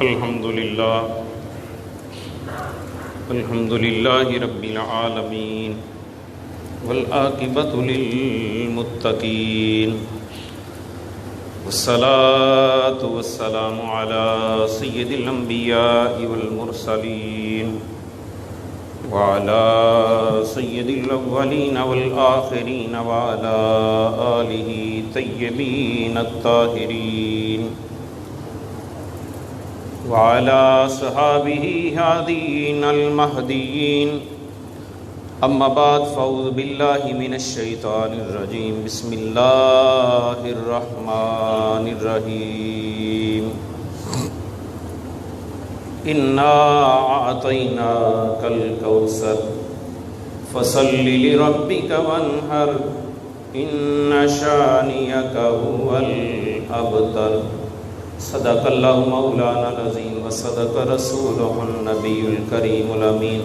الحمد للہ رب العالمین والعاقبۃ للمتقین والصلاة والسلام علی سید الانبیاء والمرسلین وعلى سید الاولین والآخرین وعلى آلہ طیبین الطاہرین وعلى صحابه هادين المهديين اما بعد فاعوذ بالله من الشيطان الرجيم بسم الله الرحمن الرحيم انا اعطيناك الكوثر فصل لربك وانحر ان شانئك هو الابتر صدق اللہ مولانا العظیم وصدق رسولہ النبی الکریم الامین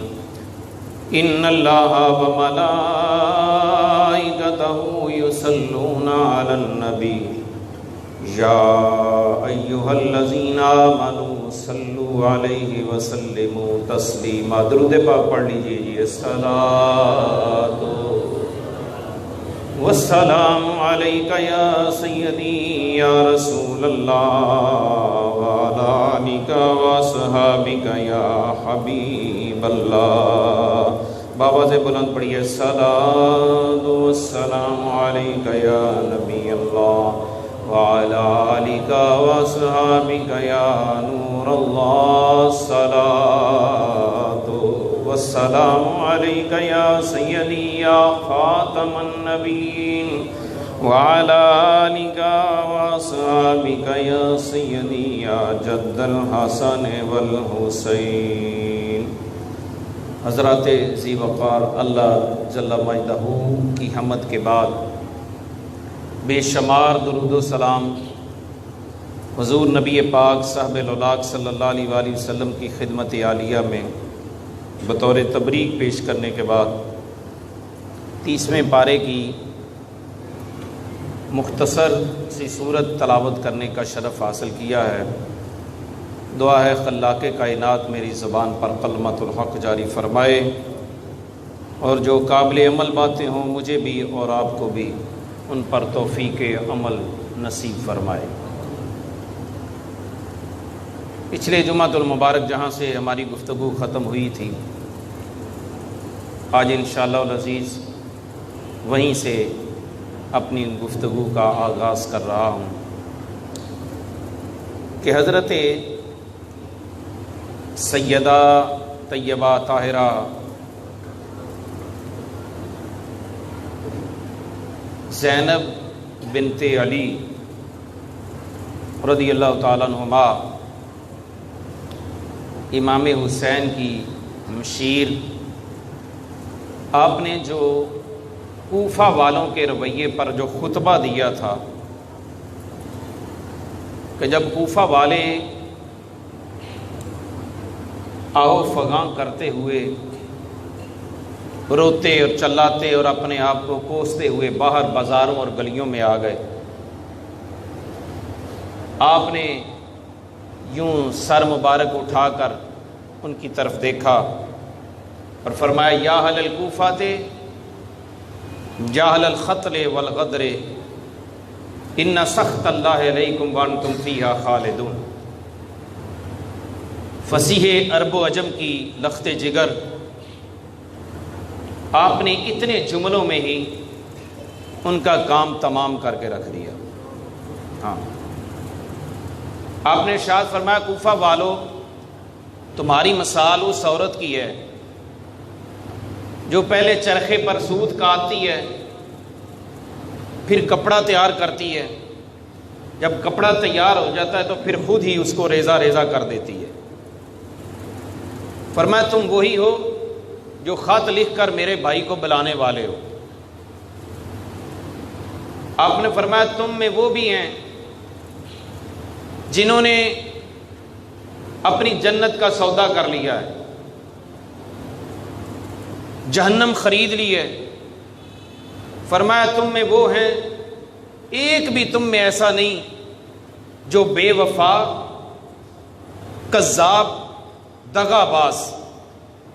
ان اللہ وملائکتہ یصلون علی النبی یا ایہا الذین آمنوا صلوا علیہ وسلموا تسلیما۔ درود پاک پڑھ لیجیے جی۔ الصلاۃ والسلام علیک یا سیدی یا رسول اللہ وعلی آلک واصحابک یا حبیب اللہ۔ بابا سے بلند پڑھیے۔ الصلاۃ والسلام علیک یا نبی اللہ وعلی آلک واصحابک یا نور اللہ۔ الصلاۃ والسلام علیک یا سیدی یا خاتم النبیین وعلی آلک واصحابک یا سیدی یا جد الحسن والحسین۔ حضرات ذی وقار اللہ جل مجدہ کی حمد کے بعد بے شمار درود و سلام حضور نبی پاک صاحب الاولاق صلی اللہ علیہ وآلہ وسلم کی خدمت عالیہ میں بطور تبریک پیش کرنے کے بعد 30ویں پارے کی مختصر سی صورت تلاوت کرنے کا شرف حاصل کیا ہے۔ دعا ہے خلاق کائنات میری زبان پر کلمۃ الحق جاری فرمائے اور جو قابل عمل باتیں ہوں مجھے بھی اور آپ کو بھی ان پر توفیق عمل نصیب فرمائے۔ پچھلے جمعۃ المبارک جہاں سے ہماری گفتگو ختم ہوئی تھی، آج انشاءاللہ العزیز وہیں سے اپنی گفتگو کا آغاز کر رہا ہوں کہ حضرت سیدہ طیبہ طاہرہ زینب بنت علی رضی اللہ تعالیٰ عنہما امام حسین کی مشیر، آپ نے جو کوفہ والوں کے رویے پر جو خطبہ دیا تھا کہ جب کوفہ والے آہو فغاں کرتے ہوئے روتے اور چلاتے اور اپنے آپ کو کوستے ہوئے باہر بازاروں اور گلیوں میں آ گئے، آپ نے یوں سر مبارک اٹھا کر ان کی طرف دیکھا اور فرمایا یا اہل الکوفہ یا اہل القتل والغدر ان سخط اللہ علیکم وانتم فیہا خالدون۔ فصیح عرب و عجم کی لخت جگر آپ نے اتنے جملوں میں ہی ان کا کام تمام کر کے رکھ دیا۔ ہاں، آپ نے ارشاد فرمایا کوفہ والو، تمہاری مثال اس عورت کی ہے جو پہلے چرخے پر سوت کاٹتی ہے، پھر کپڑا تیار کرتی ہے، جب کپڑا تیار ہو جاتا ہے تو پھر خود ہی اس کو ریزہ ریزہ کر دیتی ہے۔ فرمایا تم وہی ہو جو خط لکھ کر میرے بھائی کو بلانے والے ہو۔ آپ نے فرمایا تم میں وہ بھی ہیں جنہوں نے اپنی جنت کا سودا کر لیا ہے، جہنم خرید لی ہے۔ فرمایا تم میں وہ ہیں، ایک بھی تم میں ایسا نہیں جو بے وفا کذاب، دغا باز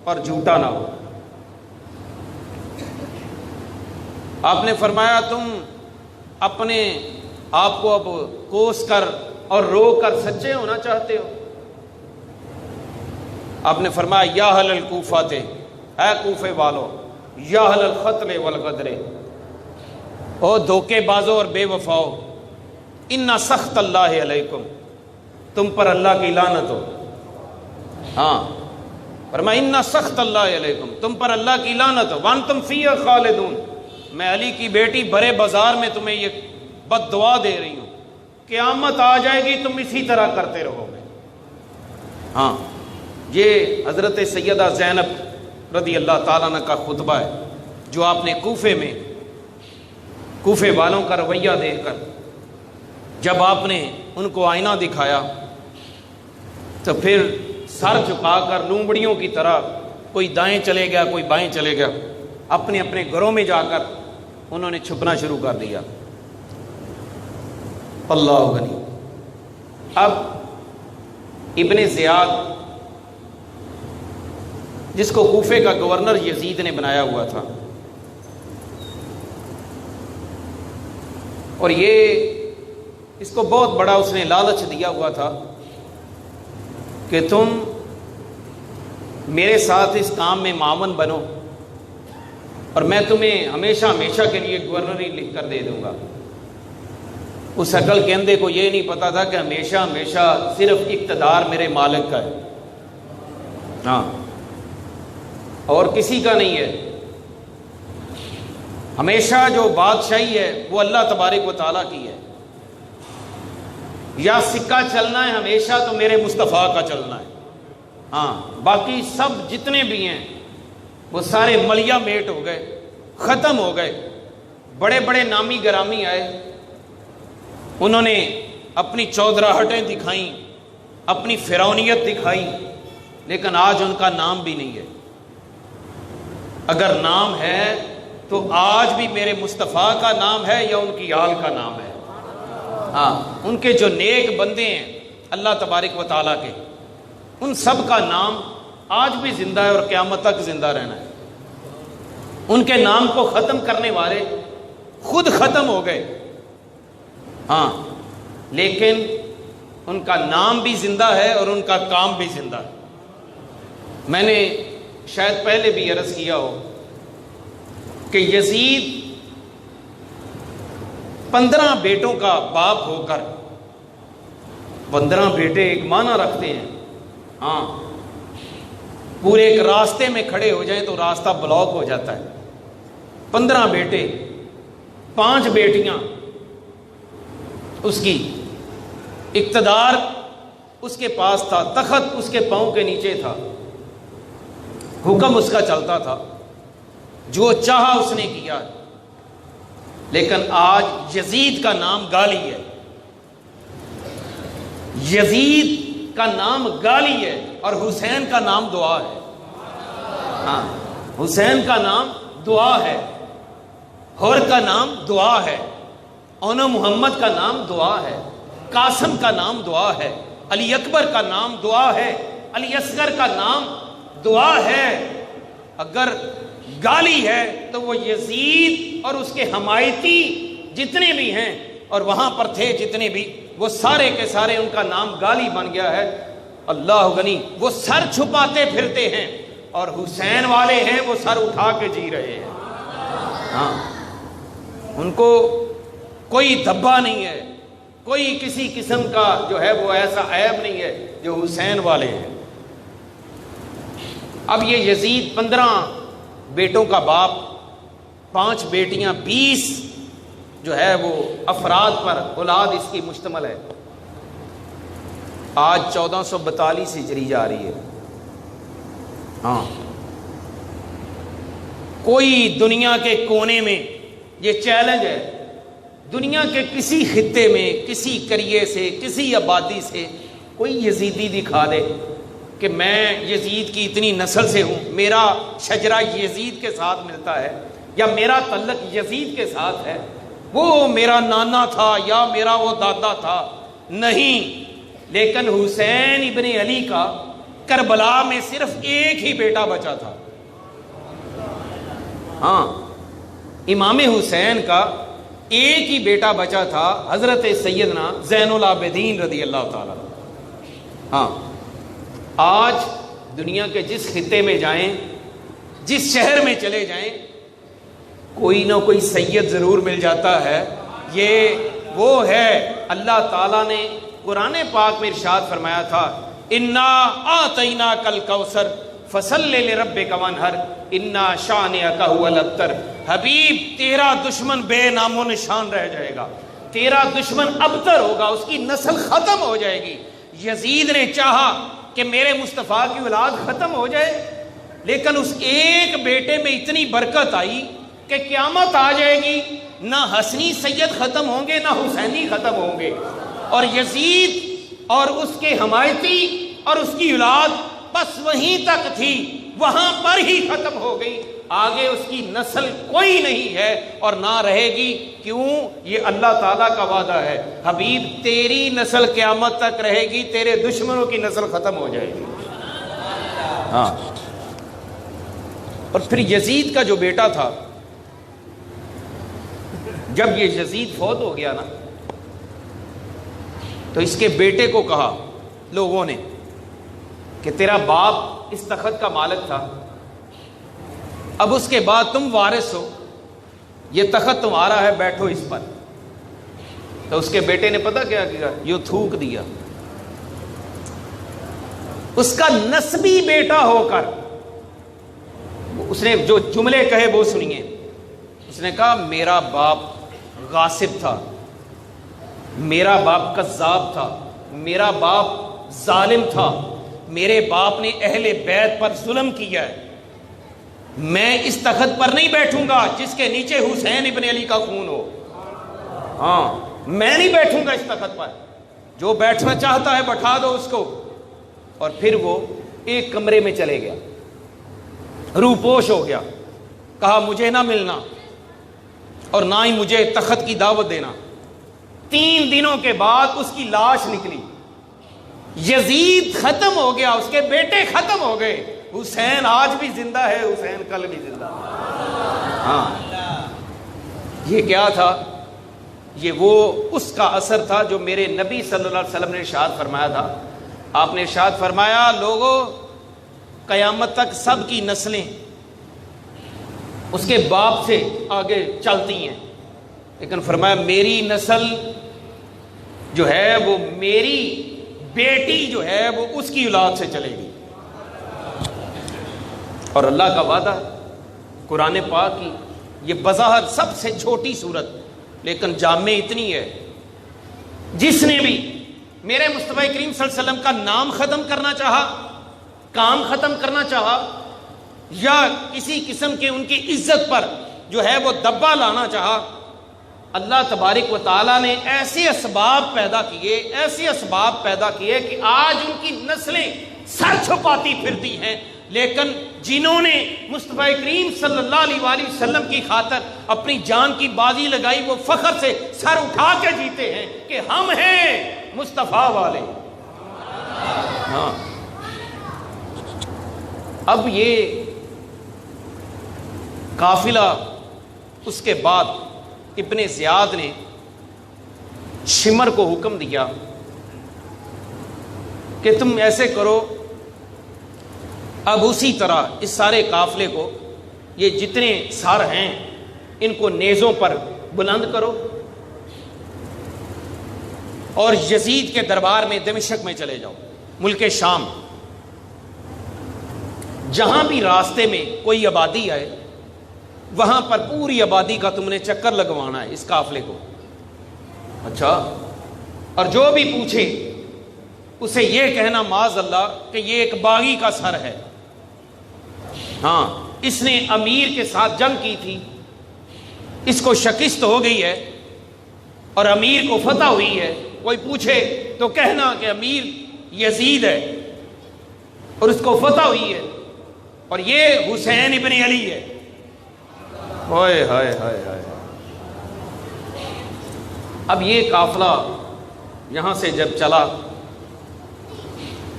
اور جھوٹا نہ ہو۔ آپ نے فرمایا تم اپنے آپ کو اب کوس کر اور رو کر سچے ہونا چاہتے ہو؟ آپ نے فرمایا یا اہل الکوفہ تھے، اے کوفے والو، یا اہل القتل والغدر، او دھوکے بازوں اور بے وفاؤ، ان سخط اللہ علیکم، تم پر اللہ کی لعنت ہو۔ ہاں فرمایا ان سخط اللہ علیکم، تم پر اللہ کی لعنت ہو، وانتم فیہا خالدون، میں علی کی بیٹی برے بازار میں تمہیں یہ بد دعا دے رہی ہوں، قیامت آ جائے گی تم اسی طرح کرتے رہو گے۔ ہاں یہ حضرت سیدہ زینب رضی اللہ تعالیٰ عنہ کا خطبہ ہے جو آپ نے کوفے میں کوفے والوں کا رویہ دیکھ کر جب آپ نے ان کو آئینہ دکھایا تو پھر سر جھکا کر لومڑیوں کی طرح کوئی دائیں چلے گیا کوئی بائیں چلے گیا، اپنے اپنے گھروں میں جا کر انہوں نے چھپنا شروع کر دیا۔ اللہ غنی۔ اب ابن زیاد جس کو کوفے کا گورنر یزید نے بنایا ہوا تھا، اور یہ اس کو بہت بڑا اس نے لالچ دیا ہوا تھا کہ تم میرے ساتھ اس کام میں معاون بنو اور میں تمہیں ہمیشہ ہمیشہ کے لیے گورنری لکھ کر دے دوں گا۔ اس عقل کے اندھے کو یہ نہیں پتا تھا کہ ہمیشہ ہمیشہ صرف اقتدار میرے مالک کا ہے، ہاں اور کسی کا نہیں ہے۔ ہمیشہ جو بادشاہی ہے وہ اللہ تبارک و تعالیٰ کی ہے، یا سکہ چلنا ہے ہمیشہ تو میرے مصطفیٰ کا چلنا ہے، ہاں باقی سب جتنے بھی ہیں وہ سارے ملیا میٹ ہو گئے، ختم ہو گئے۔ بڑے بڑے نامی گرامی آئے، انہوں نے اپنی چودراہٹیں دکھائیں، اپنی فرعونیت دکھائی، لیکن آج ان کا نام بھی نہیں ہے۔ اگر نام ہے تو آج بھی میرے مصطفیٰ کا نام ہے یا ان کی آل کا نام ہے؟ ہاں ان کے جو نیک بندے ہیں اللہ تبارک و تعالیٰ کے، ان سب کا نام آج بھی زندہ ہے اور قیامت تک زندہ رہنا ہے۔ ان کے نام کو ختم کرنے والے خود ختم ہو گئے، ہاں لیکن ان کا نام بھی زندہ ہے اور ان کا کام بھی زندہ ہے۔ میں نے شاید پہلے بھی عرض کیا ہو کہ یزید 15 بیٹوں کا باپ ہو کر، 15 بیٹے ایک معنی رکھتے ہیں، ہاں پورے ایک راستے میں کھڑے ہو جائیں تو راستہ بلاک ہو جاتا ہے۔ 15 بیٹے، 5 بیٹیاں، اس کی اقتدار اس کے پاس تھا، تخت اس کے پاؤں کے نیچے تھا، حکم اس کا چلتا تھا، جو چاہا اس نے کیا۔ لیکن آج یزید کا نام گالی ہے، یزید کا نام گالی ہے اور حسین کا نام دعا ہے۔ ہاں حسین کا نام دعا ہے، حور کا نام دعا ہے، اونو محمد کا نام دعا ہے، قاسم کا نام دعا ہے، علی اکبر کا نام دعا ہے، علی اصغر کا نام دعا ہے۔ اگر گالی ہے تو وہ یزید اور اس کے حمایتی جتنے بھی ہیں اور وہاں پر تھے جتنے بھی، وہ سارے کے سارے ان کا نام گالی بن گیا ہے۔ اللہ غنی، وہ سر چھپاتے پھرتے ہیں اور حسین والے ہیں وہ سر اٹھا کے جی رہے ہیں۔ ہاں ان کو کوئی دھبا نہیں ہے، کوئی کسی قسم کا جو ہے وہ ایسا عیب نہیں ہے جو حسین والے ہیں۔ اب یہ یزید 15 بیٹوں کا باپ، 5 بیٹیاں، 20 جو ہے وہ افراد پر اولاد اس کی مشتمل ہے۔ آج 1442 ہجری جا رہی ہے۔ ہاں کوئی دنیا کے کونے میں یہ چیلنج ہے، دنیا کے کسی خطے میں، کسی قریے سے، کسی آبادی سے کوئی یزیدی دکھا دے کہ میں یزید کی اتنی نسل سے ہوں، میرا شجرہ یزید کے ساتھ ملتا ہے، یا میرا تعلق یزید کے ساتھ ہے، وہ میرا نانا تھا یا میرا وہ دادا تھا۔ نہیں، لیکن حسین ابن علی کا کربلا میں صرف ایک ہی بیٹا بچا تھا. ہاں، امام حسین کا ایک ہی بیٹا بچا تھا، حضرت سیدنا زین العابدین رضی اللہ تعالیٰ. ہاں، آج دنیا کے جس خطے میں جائیں، جس شہر میں چلے جائیں، کوئی نہ کوئی سید ضرور مل جاتا ہے. یہ وہ ہے، اللہ تعالیٰ نے قرآن پاک میں ارشاد فرمایا تھا، انا آتیناک الکوثر فصلی لربک وانحر انا شانئک ھو الابتر. حبیب تیرا دشمن بے نام و نشان رہ جائے گا، تیرا دشمن ابتر ہوگا، اس کی نسل ختم ہو جائے گی. یزید نے چاہا کہ میرے مصطفیٰ کی اولاد ختم ہو جائے، لیکن اس ایک بیٹے میں اتنی برکت آئی کہ قیامت آ جائے گی، نہ حسنی سید ختم ہوں گے نہ حسینی ختم ہوں گے. اور یزید اور اس کے حمایتی اور اس کی اولاد بس وہیں تک تھی، وہاں پر ہی ختم ہو گئی. آگے اس کی نسل کوئی نہیں ہے اور نہ رہے گی. کیوں؟ یہ اللہ تعالیٰ کا وعدہ ہے، حبیب تیری نسل قیامت تک رہے گی، تیرے دشمنوں کی نسل ختم ہو جائے گی. ہاں، اور پھر یزید کا جو بیٹا تھا، جب یہ یزید فوت ہو گیا نا، تو اس کے بیٹے کو کہا لوگوں نے کہ تیرا باپ اس تخت کا مالک تھا، اب اس کے بعد تم وارث ہو، یہ تخت تمہارا ہے، بیٹھو اس پر. تو اس کے بیٹے نے پتہ کیا کیا؟ یہ تھوک دیا. اس کا نسبی بیٹا ہو کر اس نے جو جملے کہے وہ سنیے. اس نے کہا میرا باپ غاصب تھا، میرا باپ کذاب تھا، میرا باپ ظالم تھا، میرے باپ نے اہل بیت پر ظلم کیا ہے، میں اس تخت پر نہیں بیٹھوں گا جس کے نیچے حسین ابن علی کا خون ہو. ہاں، میں نہیں بیٹھوں گا اس تخت پر، جو بیٹھنا چاہتا ہے بٹھا دو اس کو. اور پھر وہ ایک کمرے میں چلے گیا، روپوش ہو گیا، کہا مجھے نہ ملنا اور نہ ہی مجھے تخت کی دعوت دینا. 3 دنوں کے بعد اس کی لاش نکلی. یزید ختم ہو گیا، اس کے بیٹے ختم ہو گئے، حسین آج بھی زندہ ہے، حسین کل بھی زندہ. ہاں، یہ کیا تھا؟ یہ وہ اس کا اثر تھا جو میرے نبی صلی اللہ علیہ وسلم نے ارشاد فرمایا تھا. آپ نے ارشاد فرمایا لوگوں قیامت تک سب کی نسلیں اس کے باپ سے آگے چلتی ہیں، لیکن فرمایا میری نسل جو ہے وہ میری بیٹی جو ہے وہ اس کی اولاد سے چلے گی. اور اللہ کا وعدہ قرآن پاک کی یہ بظاہر سب سے چھوٹی صورت لیکن جامع اتنی ہے، جس نے بھی میرے مصطفیٰ کریم صلی اللہ علیہ وسلم کا نام ختم کرنا چاہا، کام ختم کرنا چاہا، یا کسی قسم کے ان کی عزت پر جو ہے وہ دبا لانا چاہا، اللہ تبارک و تعالیٰ نے ایسے اسباب پیدا کیے، ایسے اسباب پیدا کیے کہ آج ان کی نسلیں سر چھپاتی پھرتی ہیں. لیکن جنہوں نے مصطفیٰ کریم صلی اللہ علیہ وآلہ وسلم کی خاطر اپنی جان کی بازی لگائی، وہ فخر سے سر اٹھا کے جیتے ہیں کہ ہم ہیں مصطفیٰ والے. ہاں، اب یہ قافلہ اس کے بعد ابن زیاد نے شمر کو حکم دیا کہ تم ایسے کرو، اب اسی طرح اس سارے قافلے کو، یہ جتنے سر ہیں ان کو نیزوں پر بلند کرو اور یزید کے دربار میں دمشق میں چلے جاؤ، ملک شام. جہاں بھی راستے میں کوئی آبادی آئے وہاں پر پوری آبادی کا تم نے چکر لگوانا ہے اس قافلے کو. اچھا، اور جو بھی پوچھے اسے یہ کہنا معاذ اللہ کہ یہ ایک باغی کا سر ہے. ہاں، اس نے امیر کے ساتھ جنگ کی تھی، اس کو شکست ہو گئی ہے اور امیر کو فتح ہوئی ہے. کوئی پوچھے تو کہنا کہ امیر یزید ہے اور اس کو فتح ہوئی ہے اور یہ حسین ابن علی ہے. ہائے ہائے ہائے ہائے. اب یہ قافلہ یہاں سے جب چلا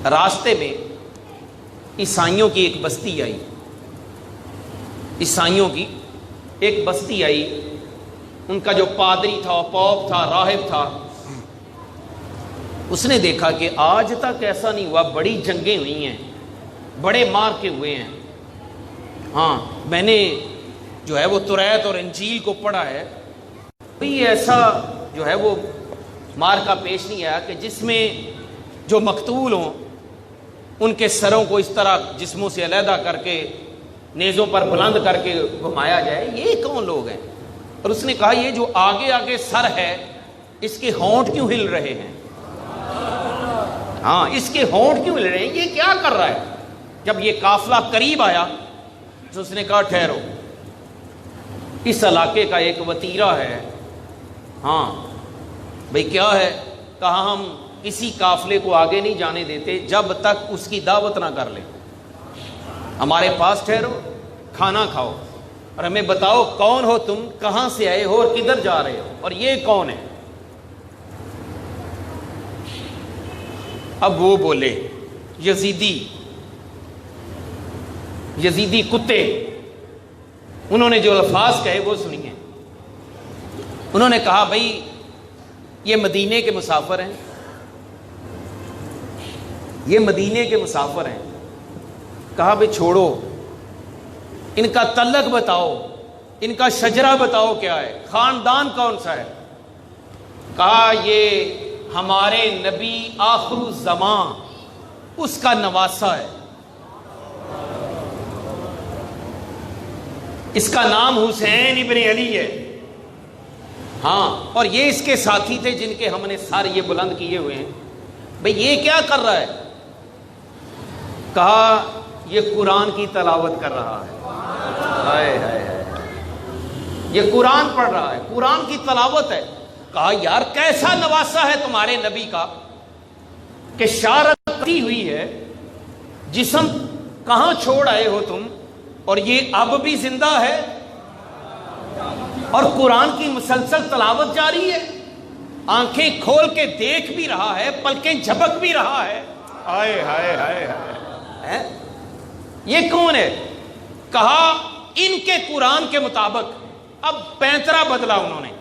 راستے میں عیسائیوں کی ایک بستی آئی، عیسائیوں کی ایک بستی آئی، ان کا جو پادری تھا، پوپ تھا، راہب تھا، اس نے دیکھا کہ آج تک ایسا نہیں ہوا، بڑی جنگیں ہوئی ہیں، بڑے مار کے ہوئے ہیں، ہاں میں نے جو ہے وہ توریت اور انجیل کو پڑھا ہے، کوئی ایسا جو ہے وہ مار کا پیش نہیں آیا کہ جس میں جو مقتول ہوں ان کے سروں کو اس طرح جسموں سے علیحدہ کر کے نیزوں پر بلند کر کے گھمایا جائے، یہ کون لوگ ہیں؟ اور اس نے کہا یہ جو آگے آگے سر ہے اس کے ہونٹ کیوں ہل رہے ہیں؟ ہاں اس کے ہونٹ کیوں ہل رہے ہیں، یہ کیا کر رہا ہے؟ جب یہ قافلہ قریب آیا تو اس نے کہا ٹھہرو، اس علاقے کا ایک وتیرہ ہے، ہاں بھئی کیا ہے؟ کہا ہم کسی قافلے کو آگے نہیں جانے دیتے جب تک اس کی دعوت نہ کر لیں، ہمارے پاس ٹھہرو، کھانا کھاؤ اور ہمیں بتاؤ کون ہو تم، کہاں سے آئے ہو اور کدھر جا رہے ہو، اور یہ کون ہے؟ اب وہ بولے یزیدی کتے، انہوں نے جو الفاظ کہے وہ سنیے، انہوں نے کہا بھئی یہ مدینے کے مسافر ہیں، یہ مدینے کے مسافر ہیں، کہا بھئی چھوڑو، ان کا تعلق بتاؤ، ان کا شجرہ بتاؤ کیا ہے، خاندان کون سا ہے؟ کہا یہ ہمارے نبی آخر الزمان اس کا نواسا ہے، اس کا نام حسین ابن علی ہے، ہاں اور یہ اس کے ساتھی تھے جن کے ہم نے سر یہ بلند کیے ہوئے ہیں، بھئی یہ کیا کر رہا ہے؟ کہا یہ قرآن کی تلاوت کر رہا ہے، ہائے ہائے ہائے، یہ قرآن پڑھ رہا ہے، قرآن کی تلاوت ہے۔ کہا یار کیسا نواسا ہے تمہارے نبی کا کہ شارت کی ہوئی ہے، جسم کہاں چھوڑ آئے ہو تم، اور یہ اب بھی زندہ ہے اور قرآن کی مسلسل تلاوت جاری ہے، آنکھیں کھول کے دیکھ بھی رہا ہے، پلکیں جھپک بھی رہا ہے، ہائے ہائے ہائے ہائے، یہ کون ہے؟ کہا ان کے قرآن کے مطابق، اب پینترا بدلا انہوں نے،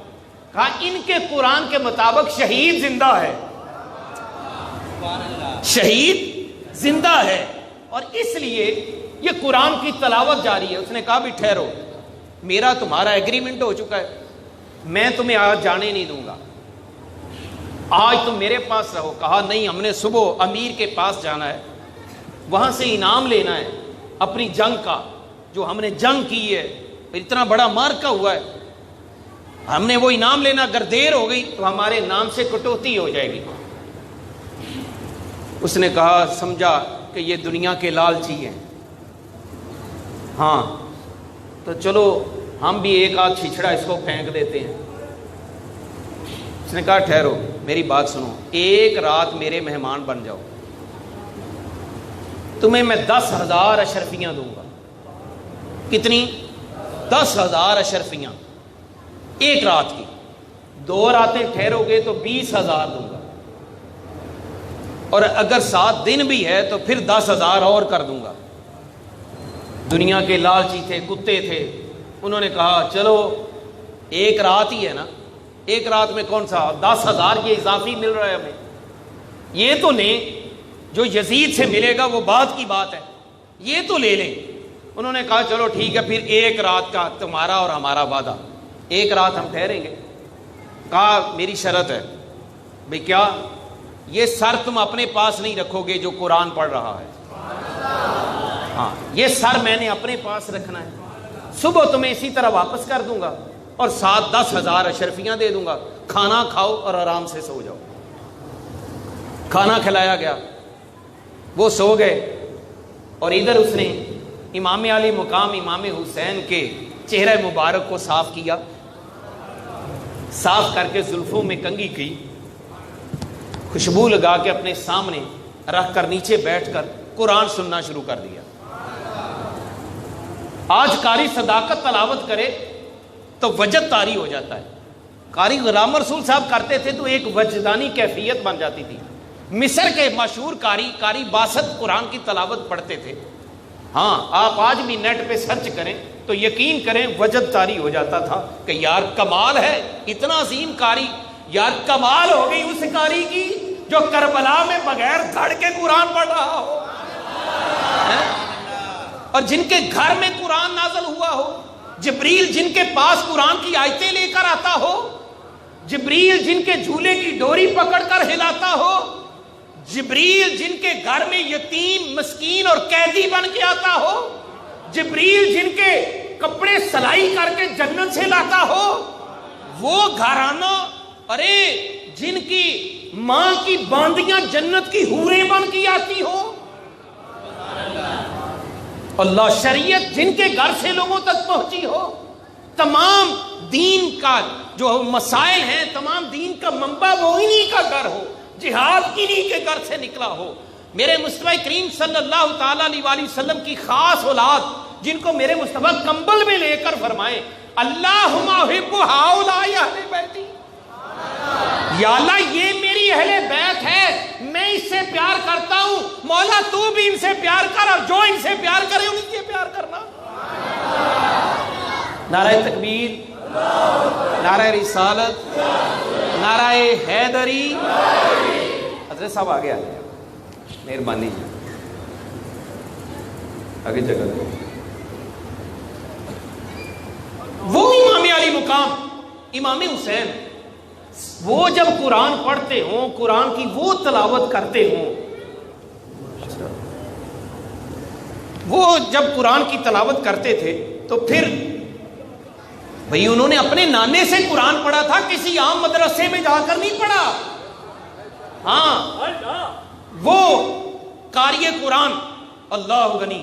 کہا ان کے قرآن کے مطابق شہید زندہ ہے، شہید زندہ ہے، اور اس لیے یہ قرآن کی تلاوت جاری ہے۔ اس نے کہا بھی ٹھہرو، میرا تمہارا ایگریمنٹ ہو چکا ہے، میں تمہیں آج جانے نہیں دوں گا، آج تم میرے پاس رہو۔ کہا نہیں، ہم نے صبح امیر کے پاس جانا ہے، وہاں سے انعام لینا ہے اپنی جنگ کا، جو ہم نے جنگ کی ہے، اتنا بڑا مارکا ہوا ہے، ہم نے وہ انعام لینا، اگر دیر ہو گئی تو ہمارے نام سے کٹوتی ہو جائے گی۔ اس نے کہا سمجھا کہ یہ دنیا کے لالچی ہیں، ہاں تو چلو ہم بھی ایک آدھ چھچڑا اس کو پھینک دیتے ہیں۔ اس نے کہا ٹھہرو، میری بات سنو، ایک رات میرے مہمان بن جاؤ، تمہیں میں 10,000 اشرفیاں دوں گا۔ کتنی؟ 10,000 اشرفیاں ایک رات کی، 2 راتیں ٹھہرو گے تو 20,000 دوں گا، اور اگر 7 دن بھی ہے تو پھر 10,000 اور کر دوں گا۔ دنیا کے لالچی تھے، کتے تھے، انہوں نے کہا چلو ایک رات ہی ہے نا، ایک رات میں کون سا 10,000 یہ اضافی مل رہا ہے ہمیں، یہ تو لیں، جو یزید سے ملے گا وہ بات کی بات ہے، یہ تو لے لیں۔ انہوں نے کہا چلو ٹھیک ہے، پھر ایک رات کا تمہارا اور ہمارا وعدہ، ایک رات ہم ٹھہریں گے۔ کہا میری شرط ہے۔ بھئی کیا؟ یہ سر تم اپنے پاس نہیں رکھو گے جو قرآن پڑھ رہا ہے، ہاں یہ سر میں نے اپنے پاس رکھنا ہے، صبح تمہیں اسی طرح واپس کر دوں گا اور 7-10,000 اشرفیاں دے دوں گا، کھانا کھاؤ اور آرام سے سو جاؤ۔ کھانا کھلایا گیا، وہ سو گئے، اور ادھر اس نے امام علی مقام امام حسین کے چہرہ مبارک کو صاف کیا، صاف کر کے زلفوں میں کنگھی کی، خوشبو لگا کے اپنے سامنے رکھ کر نیچے بیٹھ کر قرآن سننا شروع کر دیا۔ آج قاری صداقت تلاوت کرے تو وجد طاری ہو جاتا ہے، قاری غلام رسول صاحب کرتے تھے تو ایک وجدانی کیفیت بن جاتی تھی، مصر کے مشہور قاری باسط قرآن کی تلاوت پڑھتے تھے. ہاں آپ آج بھی نیٹ پہ سرچ کریں تو یقین کریں وجد طاری ہو جاتا تھا کہ یار کمال ہے, اتنا عظیم قاری, یار کمال ہو گئی اس قاری کی جو کربلا میں بغیر دھڑ کے قرآن پڑھ رہا ہو, اور جن کے گھر میں قرآن نازل ہوا ہو, جبریل جن کے پاس قرآن کی آیتیں لے کر آتا ہو, جبریل جن کے جھولے کی ڈوری پکڑ کر ہلاتا ہو, جبریل جن کے گھر میں یتیم مسکین اور قیدی بن کے آتا ہو, جبریل جن کے کپڑے سلائی کر کے جنت سے لاتا ہو, وہ گھرانہ ارے جن کی ماں کی باندیاں جنت کی حوریں بن کے آتی ہو, اللہ شریعت جن کے گھر سے لوگوں تک پہنچی ہو, تمام دین کا جو مسائل ہیں, تمام دین کا منبع وہ انہی کا گھر ہو, جہاد انہی کے گھر سے نکلا ہو. میرے مصطفیٰ کریم صلی اللہ تعالیٰ علیہ وسلم کی خاص اولاد جن کو میرے مصطفیٰ کمبل میں لے کر فرمائے اللہم احب ہؤلاء اہل بیتی, یا اللہ یہ میری اہل بیت ہے, میں اس سے پیار کرتا ہوں, مولا تو بھی ان سے پیار کر, اور جو ان سے پیار کرے ان سے پیار کرنا. نعرہ تکبیر, نعرہ رسالت, نعرہ حیدری. حضرت صاحب آگے آئے, مہربانی آگے جگہ دو. وہ امام علی مقام امام حسین, وہ جب قرآن پڑھتے ہوں, قرآن کی وہ تلاوت کرتے ہوں, وہ جب قرآن کی تلاوت کرتے تھے تو پھر بھئی انہوں نے اپنے نانے سے قرآن پڑھا تھا, کسی عام مدرسے میں جا کر نہیں پڑھا. ہاں وہ قاری قرآن اللہ غنی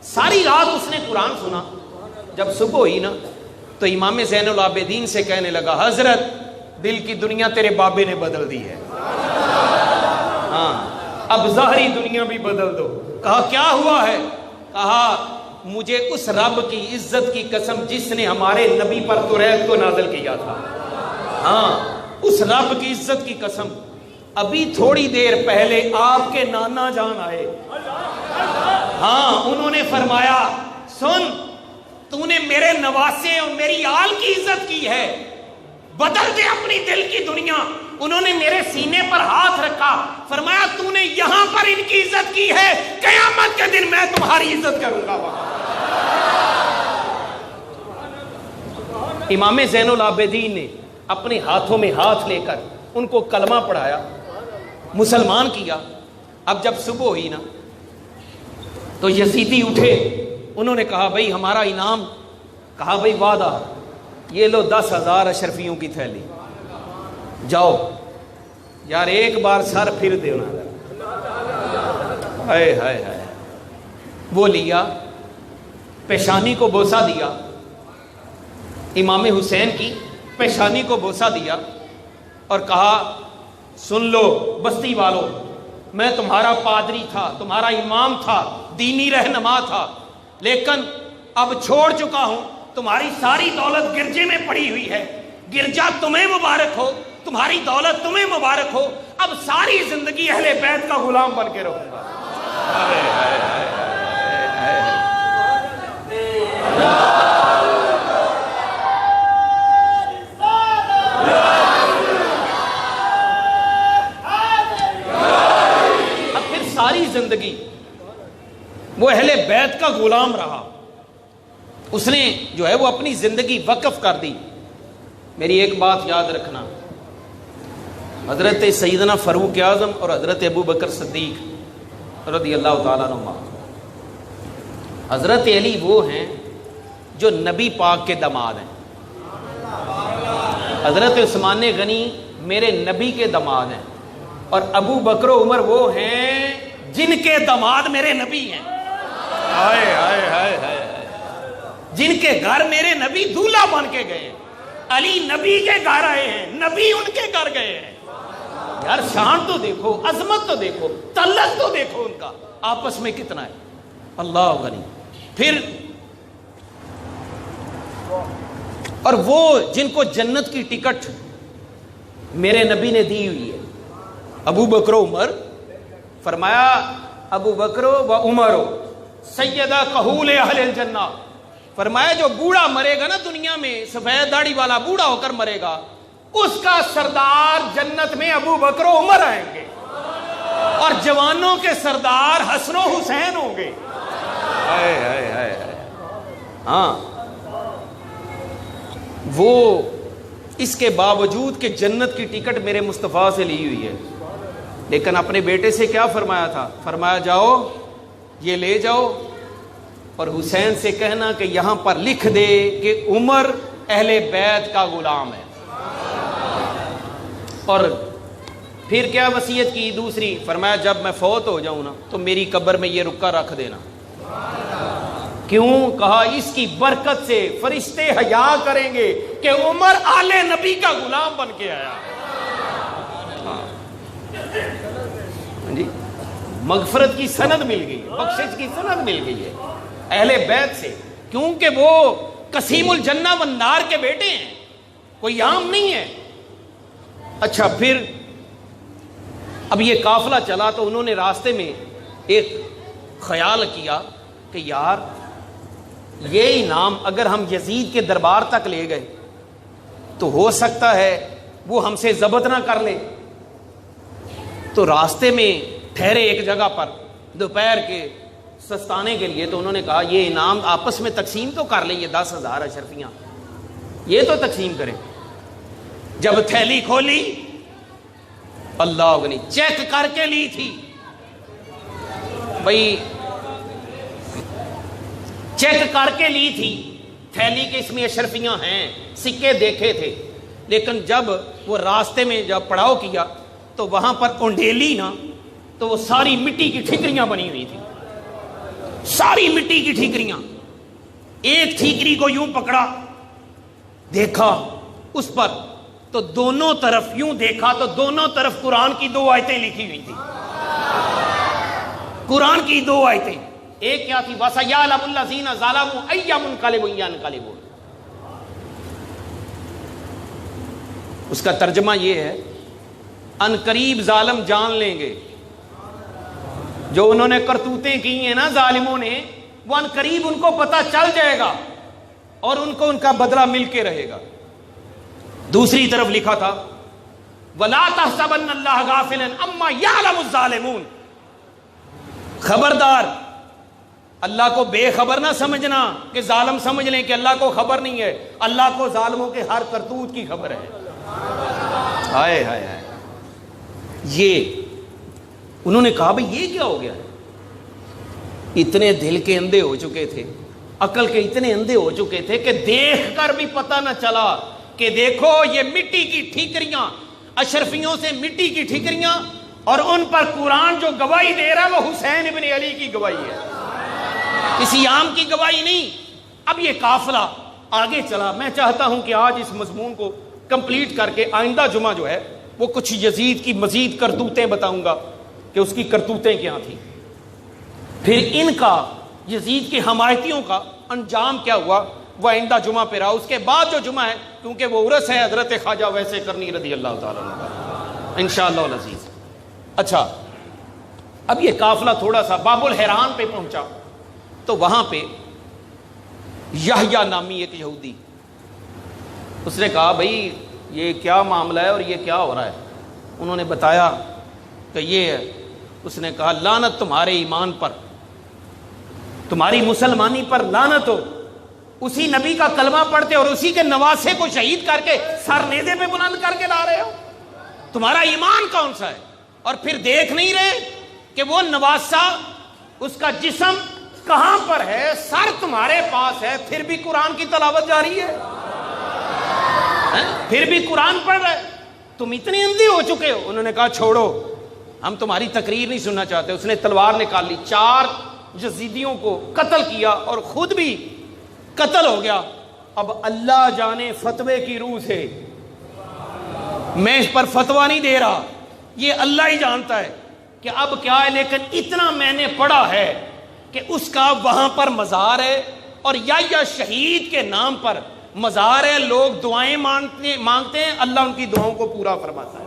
ساری رات اس نے قرآن سنا. جب صبح ہوئی نا تو امام زین العابدین سے کہنے لگا حضرت دل کی دنیا تیرے بابے نے بدل دی ہے, ہاں اب ظاہری دنیا بھی بدل دو. کہا کیا ہوا ہے؟ کہا مجھے اس رب کی عزت کی قسم جس نے ہمارے نبی پر توریت کو نازل کیا تھا, ہاں اس رب کی عزت کی قسم, ابھی تھوڑی دیر پہلے آپ کے نانا جان آئے, ہاں انہوں نے فرمایا سن تو نے میرے نواسے اور میری آل کی عزت کی ہے, بدل دے اپنی دل کی دنیا. انہوں نے میرے سینے پر ہاتھ رکھا, فرمایا تو نے یہاں پر ان کی عزت کی ہے, قیامت کے دن میں تمہاری عزت کروں گا وہاں. امام زین العابدین نے اپنے ہاتھوں میں ہاتھ لے کر ان کو کلمہ پڑھایا, مسلمان کیا. اب جب صبح ہوئی نا تو یزیدی اٹھے, انہوں نے کہا بھئی ہمارا انعام. کہا بھئی وعدہ, یہ لو 10,000 اشرفیوں کی تھیلی, جاؤ یار ایک بار سر پھر دینا. ہائے ہائے ہائے, وہ لیا, پیشانی کو بوسہ دیا, امام حسین کی پیشانی کو بوسہ دیا اور کہا سن لو بستی والو, میں تمہارا پادری تھا, تمہارا امام تھا, دینی رہنما تھا, لیکن اب چھوڑ چکا ہوں. تمہاری ساری دولت گرجے میں پڑی ہوئی ہے, گرجا تمہیں مبارک ہو, تمہاری دولت تمہیں مبارک ہو, اب ساری زندگی اہل بیت کا غلام بن کے رہوں گا. اب پھر ساری زندگی وہ اہل بیت کا غلام رہا, اس نے جو ہے وہ اپنی زندگی وقف کر دی. میری ایک بات یاد رکھنا, حضرت سیدنا فاروق اعظم اور حضرت ابو بکر صدیق رضی اللہ تعالیٰ عنہ, حضرت علی وہ ہیں جو نبی پاک کے داماد ہیں, حضرت عثمان غنی میرے نبی کے داماد ہیں, اور ابو بکر و عمر وہ ہیں جن کے داماد میرے نبی ہیں. ہائے ہائے ہائے ہائے, جن کے گھر میرے نبی دولہا بن کے گئے ہیں. علی نبی کے گھر آئے ہیں, نبی ان کے گھر گئے ہیں. یار شان تو دیکھو, عظمت تو دیکھو, تعلق تو دیکھو ان کا آپس میں کتنا ہے. اللہ غنی. پھر اور وہ جن کو جنت کی ٹکٹ میرے نبی نے دی ہوئی ہے, ابو بکر و عمر، فرمایا ابو بکر و عمر سیدہ کہول اہل الجنہ، فرمایا جو بوڑھا مرے گا نا دنیا میں، سفید داڑھی والا بوڑھا ہو کر مرے گا، اس کا سردار جنت میں ابو بکر و عمر آئیں گے، اور جوانوں کے سردار حسن و حسین ہوں گے۔ ہاں، وہ اس کے باوجود کہ جنت کی ٹکٹ میرے مصطفیٰ سے لی ہوئی ہے، لیکن اپنے بیٹے سے کیا فرمایا تھا؟ فرمایا جاؤ یہ لے جاؤ اور حسین سے کہنا کہ یہاں پر لکھ دے کہ عمر اہل بیت کا غلام ہے۔ اور پھر کیا وصیت کی دوسری؟ فرمایا جب میں فوت ہو جاؤں نا تو میری قبر میں یہ رکا رکھ دینا۔ کیوں؟ کہا اس کی برکت سے فرشتے حیا کریں گے کہ عمر آل نبی کا غلام بن کے آیا۔ جی، مغفرت کی سند مل گئی، بخشش کی سند مل گئی ہے اہل بیت سے، کیونکہ وہ قسیم الجنہ والنار کے بیٹے ہیں، کوئی عام نہیں ہے۔ اچھا، پھر اب یہ قافلہ چلا تو انہوں نے راستے میں ایک خیال کیا کہ یار یہ انعام اگر ہم یزید کے دربار تک لے گئے تو ہو سکتا ہے وہ ہم سے ضبط نہ کر لے۔ تو راستے میں ٹھہرے ایک جگہ پر دوپہر کے سستانے کے لیے، تو انہوں نے کہا یہ انعام آپس میں تقسیم تو کر لیں، یہ 10,000 اشرفیاں یہ تو تقسیم کریں۔ جب تھیلی کھولی، اللہ اگنی چیک کر کے لی تھی بھائی، چیک کر کے لی تھی تھیلی کے، اس میں اشرفیاں ہیں، سکے دیکھے تھے، لیکن جب وہ راستے میں جب پڑاؤ کیا تو وہاں پر اونڈیلی نا، تو وہ ساری مٹی کی ٹھیکریاں بنی ہوئی تھی، ساری مٹی کی ٹھیکریاں۔ ایک ٹھیکری کو یوں پکڑا، دیکھا اس پر تو دونوں طرف یوں دیکھا تو دونوں طرف قرآن کی 2 آیتیں لکھی ہوئی تھی، قرآن کی 2 آیتیں۔ ایک کیا تھی؟ وَسَيَعْلَمُ الَّذِينَ ظَلَمُوا أَيَّ مُنقَلِبٍ يَنقَلِبُونَ۔ اس کا ترجمہ یہ ہے ان قریب ظالم جان لیں گے، جو انہوں نے کرتوتیں کی ہیں نا ظالموں نے، وہ ان قریب ان کو پتہ چل جائے گا اور ان کو ان کا بدلہ مل کے رہے گا۔ دوسری طرف لکھا تھا وَلَا تَحْسَبَنَّ اللَّهَ غَافِلًا عَمَّا يَعْلَمُ الظَّالِمُونَ، خبردار اللہ کو بے خبر نہ سمجھنا کہ ظالم سمجھ لیں کہ اللہ کو خبر نہیں ہے، اللہ کو ظالموں کے ہر کرتوت کی خبر ہے۔ ہائے ہائے ہائے، یہ انہوں نے کہا بھئی یہ کیا ہو گیا ہے؟ اتنے دل کے اندھے ہو چکے تھے، عقل کے اتنے اندھے ہو چکے تھے کہ دیکھ کر بھی پتہ نہ چلا کہ دیکھو یہ مٹی کی ٹھیکریاں، اشرفیوں سے مٹی کی ٹھیکریاں، اور ان پر قرآن جو گواہی دے رہا ہے وہ حسین ابن علی کی گواہی ہے، کسی عام کی گواہی نہیں۔ اب یہ قافلہ آگے چلا، میں چاہتا ہوں کہ آج اس مضمون کو کمپلیٹ کر کے آئندہ جمعہ جو ہے وہ کچھ یزید کی مزید کرتوتیں بتاؤں گا کہ اس کی کرتوتیں کیا تھیں، پھر ان کا یزید کے حمایتیوں کا انجام کیا ہوا وہ آئندہ جمعہ پہ رہا۔ اس کے بعد جو جمعہ ہے کیونکہ وہ عرس ہے حضرت خواجہ ویسے کرنی رضی اللہ تعالیٰ عنہ انشاءاللہ العزیز۔ اچھا، اب یہ قافلہ تھوڑا سا باب الحیران پہ پہنچا تو وہاں پہ یحییٰ نامی ایک یہودی، اس نے کہا بھائی یہ کیا معاملہ ہے اور یہ کیا ہو رہا ہے؟ انہوں نے بتایا کہ یہ ہے۔ اس نے کہا لعنت تمہارے ایمان پر، تمہاری مسلمانی پر لعنت ہو، اسی نبی کا کلمہ پڑھتے اور اسی کے نواسے کو شہید کر کے سر نیزے پہ بلند کر کے لا رہے ہو، تمہارا ایمان کون سا ہے؟ اور پھر دیکھ نہیں رہے کہ وہ نواسا اس کا جسم کہاں پر ہے، سر تمہارے پاس ہے، پھر بھی قرآن کی تلاوت جاری ہے، پھر بھی قرآن پڑھ رہے، تم اتنے اندھے ہو چکے ہو۔ انہوں نے کہا چھوڑو، ہم تمہاری تقریر نہیں سننا چاہتے۔ اس نے تلوار نکال لی، 4 یزیدیوں کو قتل کیا اور خود بھی قتل ہو گیا۔ اب اللہ جانے فتوے کی روح سے، میں اس پر فتویٰ نہیں دے رہا، یہ اللہ ہی جانتا ہے کہ اب کیا ہے، لیکن اتنا میں نے پڑھا ہے کہ اس کا وہاں پر مزار ہے اور یا شہید کے نام پر مزار ہے، لوگ دعائیں مانگتے ہیں، اللہ ان کی دعاؤں کو پورا فرماتا ہے۔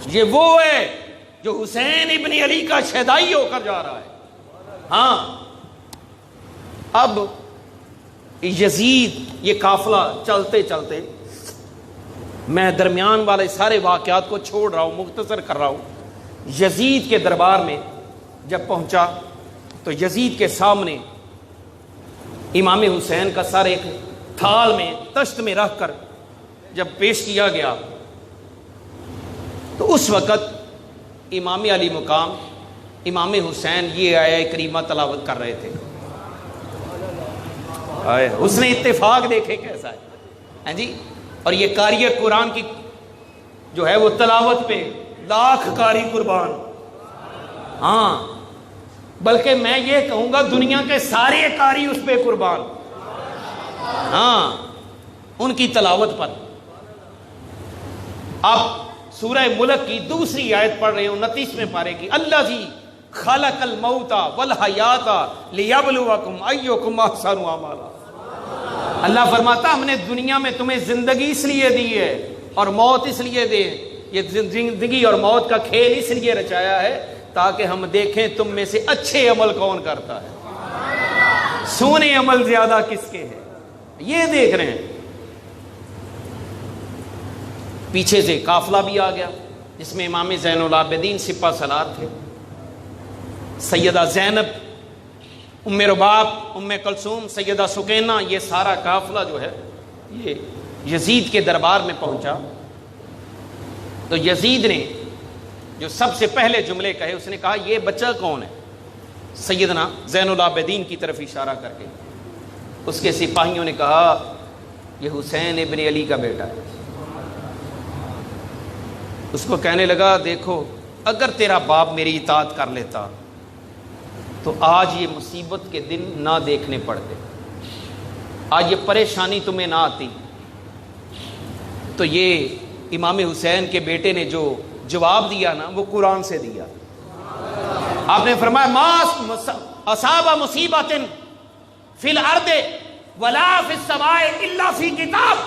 یہ وہ ہے جو حسین ابن علی کا شہدائی ہو کر جا رہا ہے. ہاں اب یزید یہ قافلہ چلتے چلتے، میں درمیان والے سارے واقعات کو چھوڑ رہا ہوں، مختصر کر رہا ہوں. یزید کے دربار میں جب پہنچا تو یزید کے سامنے امام حسین کا سر ایک تھال میں تشت میں رکھ کر جب پیش کیا گیا تو اس وقت امام علی مقام امام حسین یہ آیہ کریمہ تلاوت کر رہے تھے. اس نے اتفاق دیکھے کیسا ہے ہاں جی. اور یہ قاری قرآن کی جو ہے وہ تلاوت پہ لاکھ قاری قربان. ہاں بلکہ میں یہ کہوں گا دنیا کے سارے قاری اس پہ قربان. ہاں ان کی تلاوت پر. آپ سورہ ملک کی دوسری آیت پڑھ رہے ہیں 29ویں پارے کی. الذی خلق الموت والحیات لیبلوکم ایکم احسن عملا. اللہ فرماتا ہم نے دنیا میں تمہیں زندگی اس لیے دی ہے اور موت اس لیے دے. یہ زندگی اور موت کا کھیل اس لیے رچایا ہے تاکہ ہم دیکھیں تم میں سے اچھے عمل کون کرتا ہے، سونے عمل زیادہ کس کے ہیں. یہ دیکھ رہے ہیں. پیچھے سے قافلہ بھی آ گیا جس میں امام زین العابدین سپہ سالار تھے، سیدہ زینب، ام رباب، ام کلثوم، سیدہ سکینہ. یہ سارا قافلہ جو ہے یہ یزید کے دربار میں پہنچا تو یزید نے جو سب سے پہلے جملے کہے اس نے کہا یہ بچہ کون ہے؟ سیدنا زین العابدین کی طرف اشارہ کر کے. اس کے سپاہیوں نے کہا یہ حسین ابن علی کا بیٹا ہے. اس کو کہنے لگا دیکھو اگر تیرا باپ میری اطاعت کر لیتا تو آج یہ مصیبت کے دن نہ دیکھنے پڑتے، آج یہ پریشانی تمہیں نہ آتی. تو یہ امام حسین کے بیٹے نے جو جواب دیا نا وہ قرآن سے دیا. آپ نے فرمایا ما اصاب مصیبت فی الارض ولا فی السماء الا فی کتاب.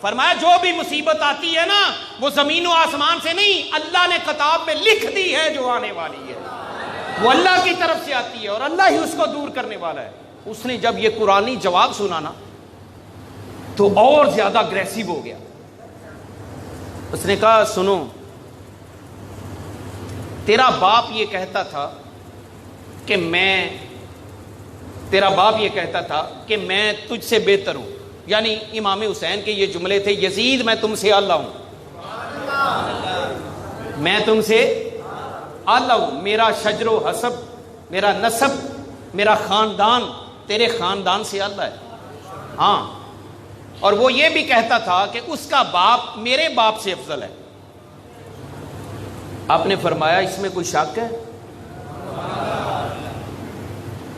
فرمایا جو بھی مصیبت آتی ہے نا وہ زمین و آسمان سے نہیں، اللہ نے کتاب میں لکھ دی ہے جو آنے والی ہے، وہ اللہ کی طرف سے آتی ہے اور اللہ ہی اس کو دور کرنے والا ہے. اس نے جب یہ قرآنی جواب سنا نا تو اور زیادہ اگریسو ہو گیا. اس نے کہا سنو تیرا باپ یہ کہتا تھا کہ میں تجھ سے بہتر ہوں، یعنی امام حسین کے یہ جملے تھے یزید میں تم سے اعلیٰ ہوں، میں تم سے اعلیٰ ہوں، میرا شجر و حسب، میرا نسب، میرا خاندان تیرے خاندان سے اعلیٰ ہے. ہاں اور وہ یہ بھی کہتا تھا کہ اس کا باپ میرے باپ سے افضل ہے. آپ نے فرمایا اس میں کوئی شک ہے؟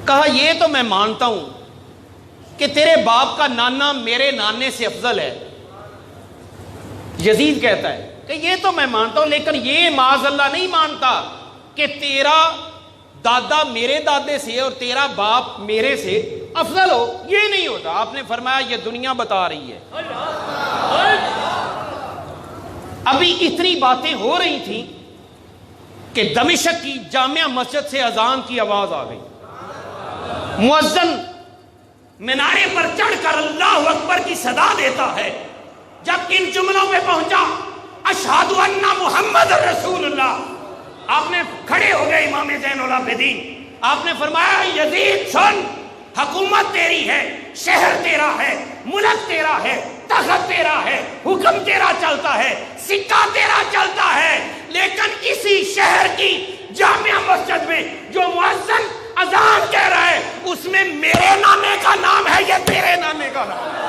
کہا یہ تو میں مانتا ہوں کہ تیرے باپ کا نانا میرے نانے سے افضل ہے. یزید کہتا ہے کہ یہ تو میں مانتا ہوں لیکن یہ معاذ اللہ نہیں مانتا کہ تیرا دادا میرے دادے سے اور تیرا باپ میرے سے افضل ہو، یہ نہیں ہوتا. آپ نے فرمایا یہ دنیا بتا رہی ہے. ابھی اتنی باتیں ہو رہی تھیں کہ دمشق کی جامع مسجد سے اذان کی آواز آ گئی. مؤذن مینارے پر چڑھ کر اللہ اکبر کی صدا دیتا ہے. جب ان جملوں پہ پہنچا اشہد ان محمد رسول اللہ، آپ نے کھڑے ہو گئے امام زین العابدین. آپ نے فرمایا یزید سن، حکومت تیری ہے، شہر تیرا ہے، ملک تیرا ہے، تخت تیرا ہے، حکم تیرا چلتا ہے، سکہ تیرا چلتا ہے، لیکن اسی شہر کی جامع مسجد میں جو مؤذن اذان کہہ رہا ہے اس میں میرے نانے کا نام ہے، یہ تیرے نانے کا نام ہے.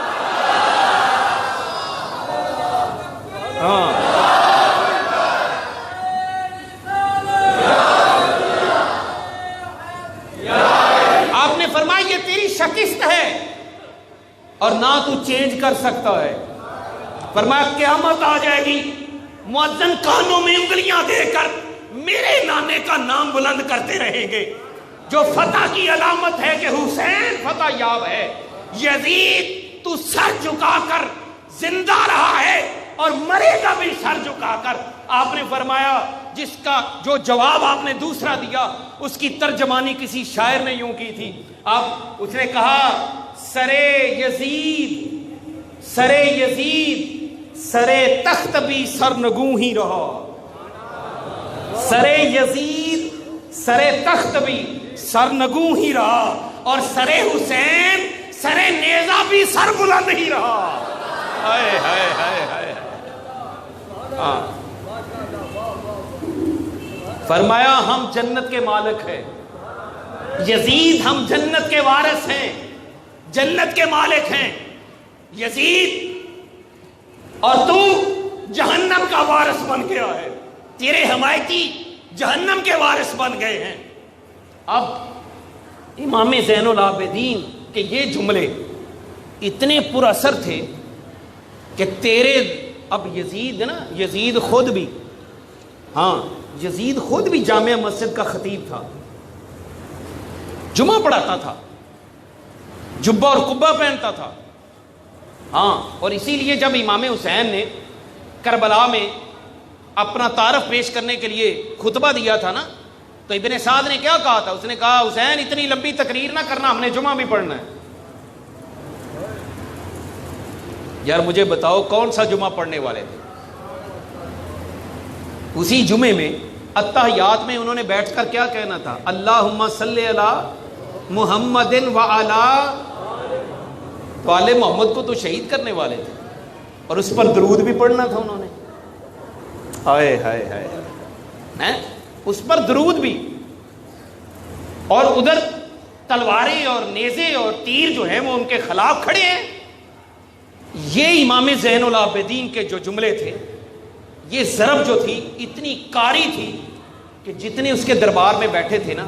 آپ نے فرمایا یہ تیری شکست ہے اور نہ تو چینج کر سکتا ہے. فرمایا قیامت آ جائے گی مؤذن کانوں میں انگلیاں دے کر میرے نانے کا نام بلند کرتے رہیں گے، جو فتح کی علامت ہے کہ حسین فتح یاب ہے. یزید تو سر جھکا کر زندہ رہا ہے اور مرے گا بھی سر جھکا کر۔ آپ نے فرمایا جس کا جو جواب آپ نے دوسرا دیا اس کی ترجمانی کسی شاعر نے یوں کی تھی، اس نے کہا سرے یزید سرے تخت بھی سرنگوں ہی رہا، سرے یزید سرے تخت بھی سرنگوں ہی رہا، اور سرے حسین سرے نیزہ بھی سر بلند ہی رہا۔ ہائے ہائے ہائے ہائے۔ فرمایا ہم جنت کے مالک ہیں یزید، ہم جنت کے وارث ہیں، جنت کے مالک ہیں یزید، اور تو جہنم کا وارث بن گیا ہے، تیرے حمایتی جہنم کے وارث بن گئے ہیں۔ اب امام زین العابدین کے یہ جملے اتنے پر اثر تھے کہ تیرے اب یزید نا، یزید خود بھی، ہاں یزید خود بھی جامع مسجد کا خطیب تھا، جمعہ پڑھاتا تھا، جبہ اور قبہ پہنتا تھا، ہاں، اور اسی لیے جب امام حسین نے کربلا میں اپنا تعارف پیش کرنے کے لیے خطبہ دیا تھا نا، تو ابن سعد نے کیا کہا تھا؟ اس نے کہا حسین اتنی لمبی تقریر نہ کرنا، ہم نے جمعہ بھی پڑھنا ہے۔ یار مجھے بتاؤ کون سا جمعہ پڑھنے والے تھے؟ اسی جمعے میں التحیات میں انہوں نے بیٹھ کر کیا کہنا تھا؟ اللہم صلی علی محمد وعلی، تو آل محمد کو تو شہید کرنے والے تھے، اور اس پر درود بھی پڑھنا تھا انہوں نے۔ ہائے ہائے ہائے، اس پر درود بھی، اور ادھر تلواریں اور نیزے اور تیر جو ہیں وہ ان کے خلاف کھڑے ہیں۔ یہ امام زین العابدین کے جو جملے تھے، یہ ضرب جو تھی اتنی کاری تھی کہ جتنے اس کے دربار میں بیٹھے تھے نا،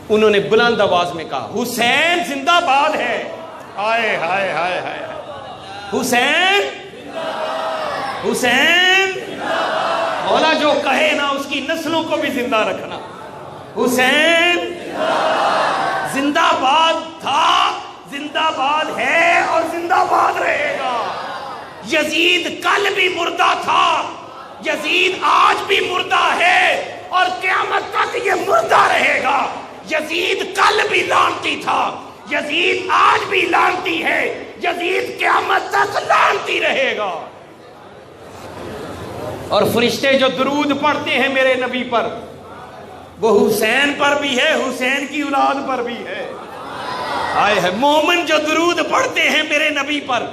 انہوں نے بلند آواز میں کہا حسین زندہ باد ہے۔ ہائے ہائے ہائے ہائے، حسین حسین، مولا جو کہے نا اس کی نسلوں کو بھی زندہ رکھنا۔ حسین زندہ باد تھا، زندہ باد ہے، اور زندہ باد رہے گا۔ یزید کل بھی مردہ تھا، یزید آج بھی مردہ ہے، اور قیامت تک یہ مردہ رہے گا۔ یزید کل بھی لعنتی تھا، یزید آج بھی لعنتی ہے، یزید قیامت تک لعنتی رہے گا۔ اور فرشتے جو درود پڑھتے ہیں میرے نبی پر، وہ حسین پر بھی ہے، حسین کی اولاد پر بھی ہے۔ آئے ہے مومن جو درود پڑھتے ہیں میرے نبی پر،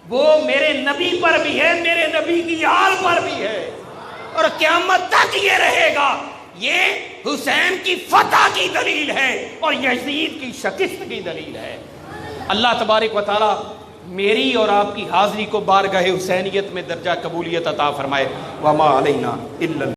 وہ میرے نبی پر بھی ہے، میرے نبی کی آل پر بھی ہے، اور قیامت تک یہ رہے گا۔ یہ حسین کی فتح کی دلیل ہے اور یزید کی شکست کی دلیل ہے۔ اللہ تبارک و تعالی میری اور آپ کی حاضری کو بارگاہ حسینیت میں درجہ قبولیت عطا فرمائے۔ وما علینا الا